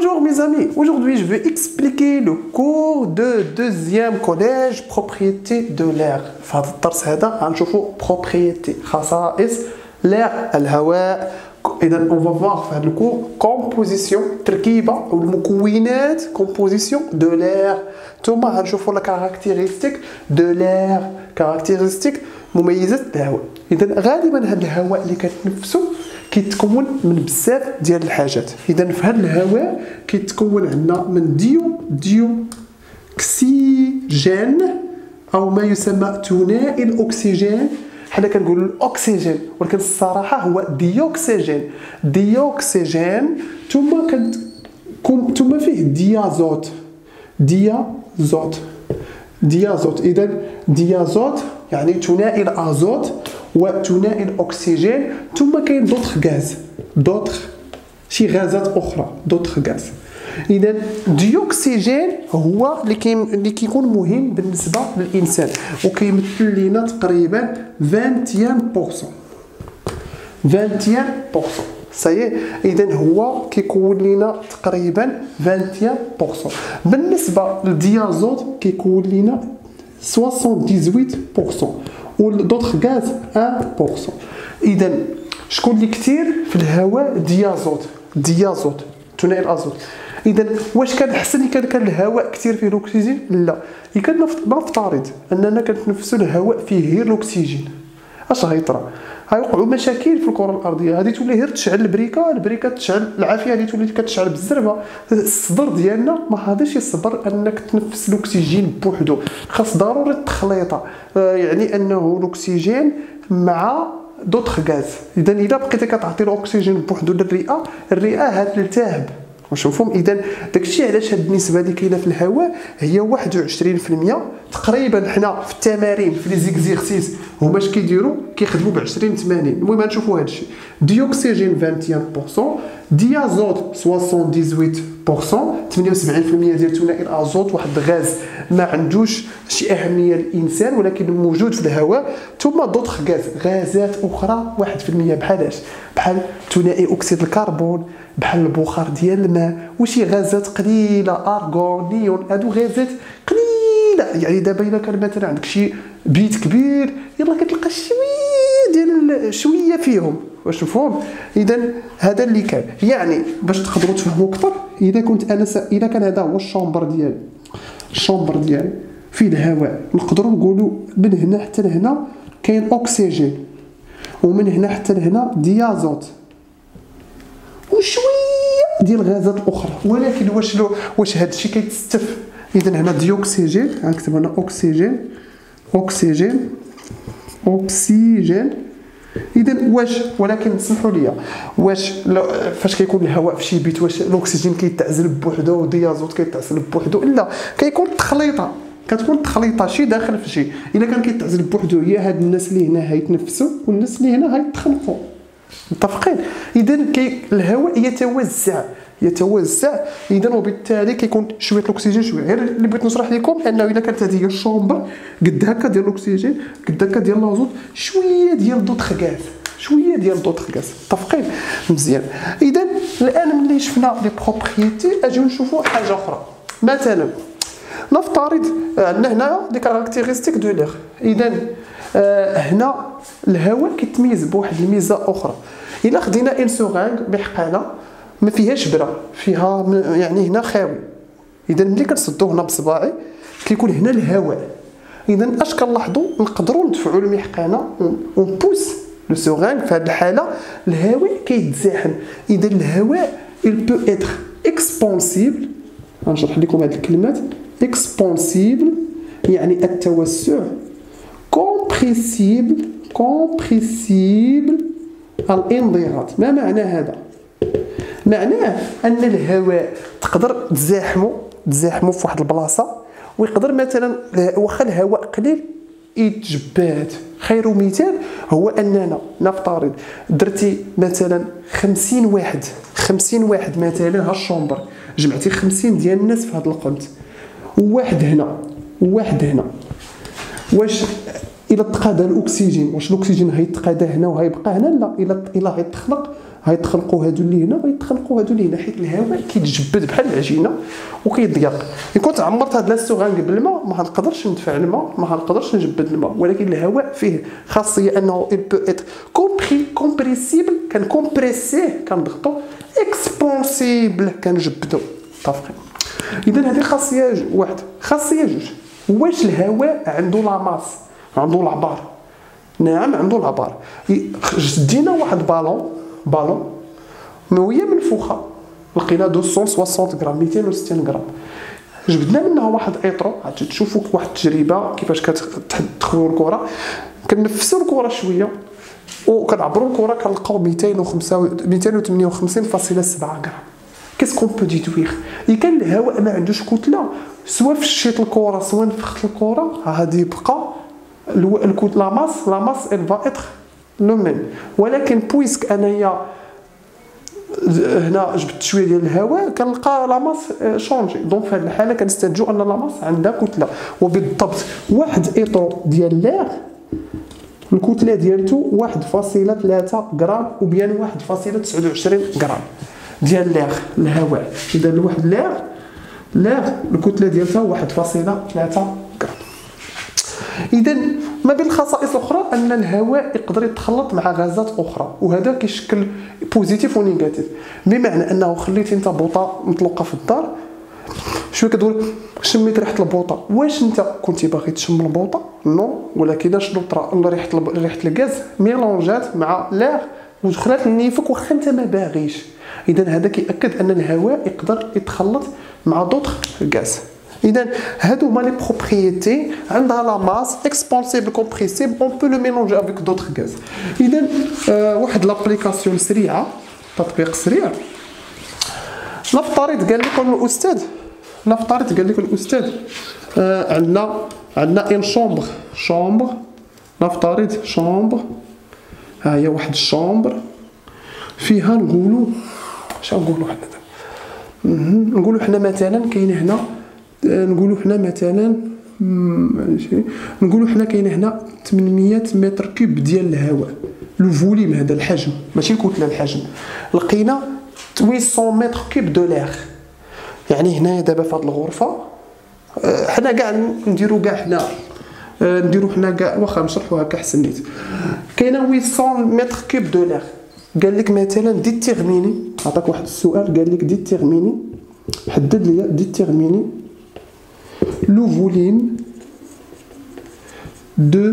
Bonjour mes amis, aujourd'hui je vais expliquer le cours de deuxième collège propriété de l'air. في هذا الدرس هذا غنشوفوا propriété خصائص l'air الهواء. إذا on va voir في هذا الكور composition تركيبة أو المكونات composition de l'air. ثم غنشوفوا la caractéristique de l'air caractéristique مميزات الهواء. إذا غالبا هذا الهواء اللي كتنفسوا كيتكون من بزاف ديال الحاجات. اذا في هذا الهواء كيتكون عندنا من ديو اكسيجين او ما يسمى ثنائي الاكسجين. حنا كنقولوا الاكسجين ولكن الصراحه هو ديوكسيجين ثم فيه ديازوت. اذا ديازوت يعني ثنائي الازوت وثنائي الاكسجين. ثم كاين شي غازات اخرى غاز. اذا ديوكسيجين هو اللي كيكون مهم بالنسبه للانسان وكيمثل لنا تقريبا 21%. صحيح. اذا هو كيكون لنا تقريبا 21%. بالنسبه للديازوت كيكون لنا 78% ودوطخ غاز 1%. اذا شكون اللي كثير في الهواء؟ ديازوت ثنائي الازوت. اذا واش كان احسن كان الهواء كثير فيه الاكسجين؟ لا، نفترض اننا كنتنفسوا الهواء فيه غير الاكسجين. اش غيطرا؟ غيوقعوا مشاكل في الكره الارضيه. غادي تولي غير تشعل البريكه تشعل العافيه، غادي تولي كتشعل بالزربه. الصدر ديالنا ما غاديش يصبر انك تنفس الاكسجين بوحدو، خاص ضروري التخليطه، يعني انه الاكسجين مع دوطخ غاز. اذا الا بقيتي كتعطي الاكسجين بوحدو للرئه، الرئه هتلتهب. واش مفهوم؟ اذا داكشي علاش هاد النسبه اللي كاينه في الهواء هي 21% تقريبا. حنا في التمارين في لي زيكزيرسيس هما اش كيديروا؟ كيخدموا ب 20-80. المهم غنشوفوا هادشي. ديوكسيجين 21%، ديازوت 78%، 78% ديال ثنائي الازوت، واحد الغاز ما عندوش شي اهميه للانسان ولكن موجود في الهواء. ثم دوطخ غازات اخرى 1%. بحال ثنائي اكسيد الكربون، بحال البخار ديال الماء وشي غازات قليله، ارغون، نيون. هادو غازات قليله. يعني دابا الا كان مثلا عندك شي بيت كبير يلا كتلقى شويه فيهم. واش مفهوم؟ اذا هذا اللي كان. يعني باش تقدروا تفهموا اكثر، اذا كان هذا هو الشومبر ديالي فيه الهواء، نقدروا نقولوا من هنا حتى لهنا كاين اكسجين، ومن هنا حتى لهنا ديازوت وشويه ديال الغازات الاخرى. ولكن واش هذا الشيء كيتستف؟ اذا هنا ديوكسيجين، غنكتب هنا اكسجين. اذا ولكن اسمحوا لي، فاش كيكون الهواء في شي بيت واش الاكسجين كيتعزل بوحدو والديازوت كيتعزل بوحدو؟ لا، كتكون تخليطه شي داخل في شي. الا كان كيتعزل بوحدو هي هاد الناس اللي هنا هيتنفسوا والناس اللي هنا هيتخنقوا. متفقين؟ اذا الهواء يتوزع. اذا وبالتالي كيكون شويه الاكسجين شويه. غير اللي بغيت نشرح لكم انه الا كانت هذه هي الشومبر قد هكا ديال الاكسجين قد هكا ديال الازوت، شويه ديال دوطخ غاز. متفقين؟ مزيان. اذا الان ملي شفنا لي بروبريتي اجيو نشوفوا حاجه اخرى. مثلا نفترض عندنا هنا دي كاركتيرستيك دو لير. اذا هنا الهواء كيتميز بواحد الميزه اخرى. الا خدينا ان سورانغ محقانه ما فيهاش برا، فيها يعني هنا خاوي. اذا ملي كنصدو هنا بصباعي كيكون هنا الهواء. اذا اش كنلاحظوا؟ نقدروا ندفعوا المحقانه ونبوس لو سورانغ. في هذه الحاله الهواء كيتزاحم. اذا الهواء il peut être expansible. غنشرح لكم هذه الكلمات. expansible يعني التوسع، compressible الانضغاط. ما معنى هذا؟ معناه ان الهواء تقدر تزاحمو في واحد البلاصه، ويقدر مثلا واخا الهواء قليل يتجبد. خير مثال هو اننا نفترض درتي مثلا 50 واحد مثلا، ها الشومبر جمعتي 50 ديال الناس في هذا القنت، وواحد هنا. واش الى تقاد الاكسجين، واش الاكسجين غيتقاد هنا وغيبقى هنا؟ لا، الى غيتخلق غيتخلقوا هادو اللي هنا غيتخلقوا هادو اللي هنا، حيت الهواء كيتجبد بحال العجينه وكيضيق. كنت عمرت هاد لاستوغان بالماء ما غنقدرش ندفع الماء، ما غنقدرش نجبد الماء، ولكن الهواء فيه خاصيه انه il peut être compressible، كنكمبريسيه كنضغطو، اكسبونسيبل كنجبدو. متفقين؟ اذا هذه خاصيه واحد. خاصيه جوج، واش الهواء عنده لاماس، عنده العبار؟ نعم عنده العبار. دينا واحد بالون مويه منفوخه، لقينا 260 غرام 260 غرام، جبدنا منها واحد ايطرو. عاد تشوفوا واحد التجربه كيفاش كتدخلوا الكره، كنفسوا الكره شويه وكنعبروا الكره كنلقاو 258.7 غرام. كيسكون بو ديدوير؟ إذا كان الهواء ما عندوش كتله، سواء فشيت الكره سواء نفخت الكره، غادي يبقى الكتله لاماس elle va être le même. ولكن بويسك انايا هنا جبت شويه ديال الهواء كنلقى لاماس شونجي، دونك في هذه الحاله كنستنتجوا ان لاماس عندها كتله. وبالضبط واحد ايطرو ديال لير الكتله ديالته 1.3 غرام وبيان 1.29 غرام ديال لير الهواء. اذا الواحد لير الكتله ديالتها 1.3 غرام. اذا ما بين الخصائص الاخرى ان الهواء يقدر يتخلط مع غازات اخرى، وهذا كيشكل بوزيتيف ونيجاتيف. بمعنى انه خليتي انت بوطه مطلوقه في الدار، شويه كتقول شميت ريحه البوطه، واش انت كنتي باغي تشم البوطه؟ نو، ولكن شنو طرا؟ ريحه الغاز ميلونجات مع لير ودخلات لنيفك واخا انت ما باغيش. اذا هذا كيأكد ان الهواء يقدر يتخلط مع دوطخ غاز. اذا هادو هما لي بروبريتي، عندها لا ماس اكسبانسيبل كومبريسيبل، اون بو لو ميلونجي افيك دوطخ غاز. اذا واحد لابليكاسيون سريعه، تطبيق سريع. نفترض قال لكم الاستاذ عندنا ان شومبر، نفترض شومبر، ها هي واحد الشومبر فيها نقولوا نقولوا حنا مثلا كاين هنا، نقولوا حنا كاين هنا 800 متر كوب ديال الهواء. لو فوليم هذا الحجم ماشي الكتله، الحجم. لقينا 800 متر كوب دو لير. يعني هنايا دابا في هذه الغرفه حنا كاع نديروا حنا واخا نشرحوا هكا احسن نيت. كاينه 800 متر كوب دو لير. قال لك مثلا ديتيرميني، عطاك واحد السؤال قال لك ديتيرميني، حدد لي ديتيرميني لو فوليم دو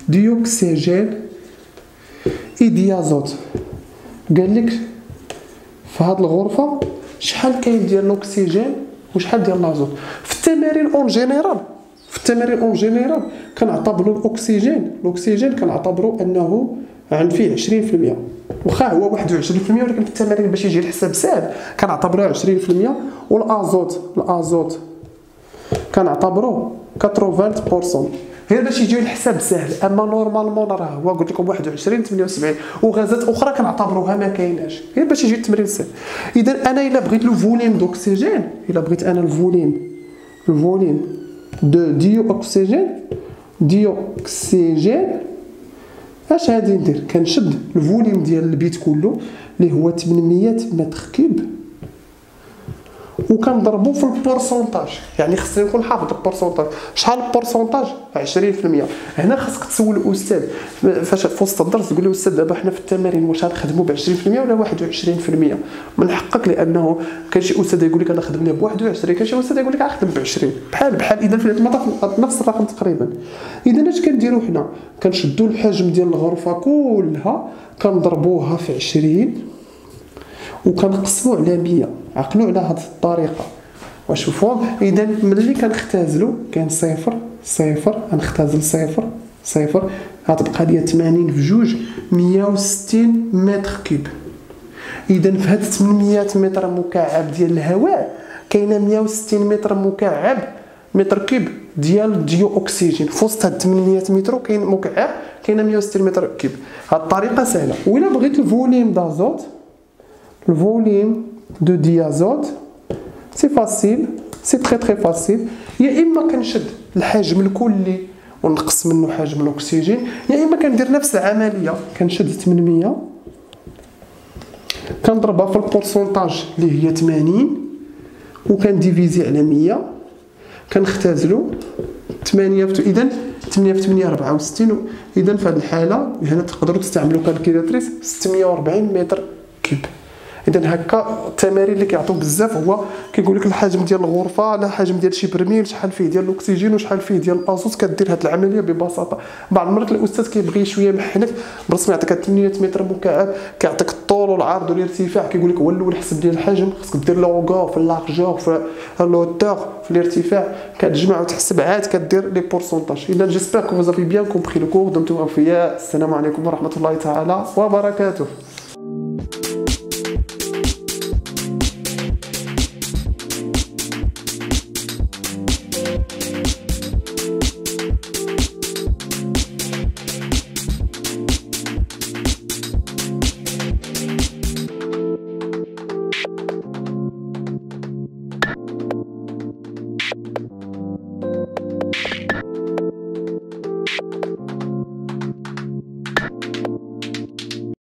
ديوكسيجين اي ديازوت. قال لك في هذه الغرفه شحال كاين ديال الاكسجين وشحال ديال الازوت. في التمارين اون جينيرال كنعتبروا الاكسجين كنعتبروا انه عند فيه 20%، واخا هو 21%، ولكن في التمارين باش يجي الحساب ساهل كنعتبروه 20%. والازوت كنعتبروه 80%، غير باش يجي الحساب ساهل. اما نورمالمون راه هو قلت لكم 21 78، وغازات اخرى كنعتبروها ما كايناش، غير باش يجي التمرين ساهل. اذا انا الا بغيت لو فوليم دوكسيجين، الا بغيت انا الفوليم دو ديوكسيجين اش غادي ندير؟ كنشد الفوليم ديال البيت كله اللي هو 800 متر كوب وكنضربو في البورسونتاج. يعني خصني نكون حافظ البورسونتاج. شحال البورسونتاج؟ 20%. هنا خاصك تسول الاستاذ فاش في وسط الدرس تقول له استاذ دابا حنا في التمارين واش غنخدموا ب 20% ولا 21%؟ من حقك، لانه كاين شي استاذ يقول لك انا خدمنا ب 21، كاين شي استاذ يقول لك غنخدم ب 20. بحال اذا في المطاف نفس الرقم تقريبا. اذا اش كنديروا حنا؟ كنشدوا الحجم ديال الغرفه كلها كنضربوها في 20 وكنقسموا على 100. عقلوا على هذه الطريقه وشوفوا. اذا ملي كنختازلوا كاين صفر غنختازل صفر غتبقى لي 80 في 2 160 متر كوب. اذا في هاد 800 متر مكعب ديال الهواء كاينه 160 متر كوب ديال ديو اكسجين. في وسط هاد 800 متر كاين مكعب كاينه 160 متر كوب. هاد الطريقه سهله. وإلا بغيت الفوليم دازوت، الفوليم دو ديازوت، سي فاسيل، سي تري فاسيل. يا اما كنشد الحجم الكلي ونقص منه حجم الاكسجين، يا اما كندير نفس العمليه، كنشد 800 كنضربها في البورسونتاج اللي هي 80 وكنديفيزي على 100 كنختازلو 8 اذا 8 في 8 64. اذا في هذه الحاله هنا تقدروا تستعملوا كالكيلاتريس 640 متر كيب. اذا هكا التمارين اللي كيعطيو بزاف هو كيقول لك الحجم ديال الغرفه على حجم ديال شي برميل، شحال فيه ديال الاكسجين وشحال فيه ديال الازوت. كدير هذه العمليه ببساطه. بعض المرات الاستاذ كيبغي شويه محنك برسم يعطيك 8 متر مكعب، كيعطيك الطول والعرض والارتفاع، كيقول لك هو الاول حسب ديال الحجم خصك دير لونغور في لارجور في لوتور في الارتفاع، كتجمع وتحسب عاد كدير لي بورسونتاج. اذا جيسبر كو فوز افي بيان كومبري لو كور. دمتم اوفياء. السلام عليكم ورحمه الله تعالى وبركاته.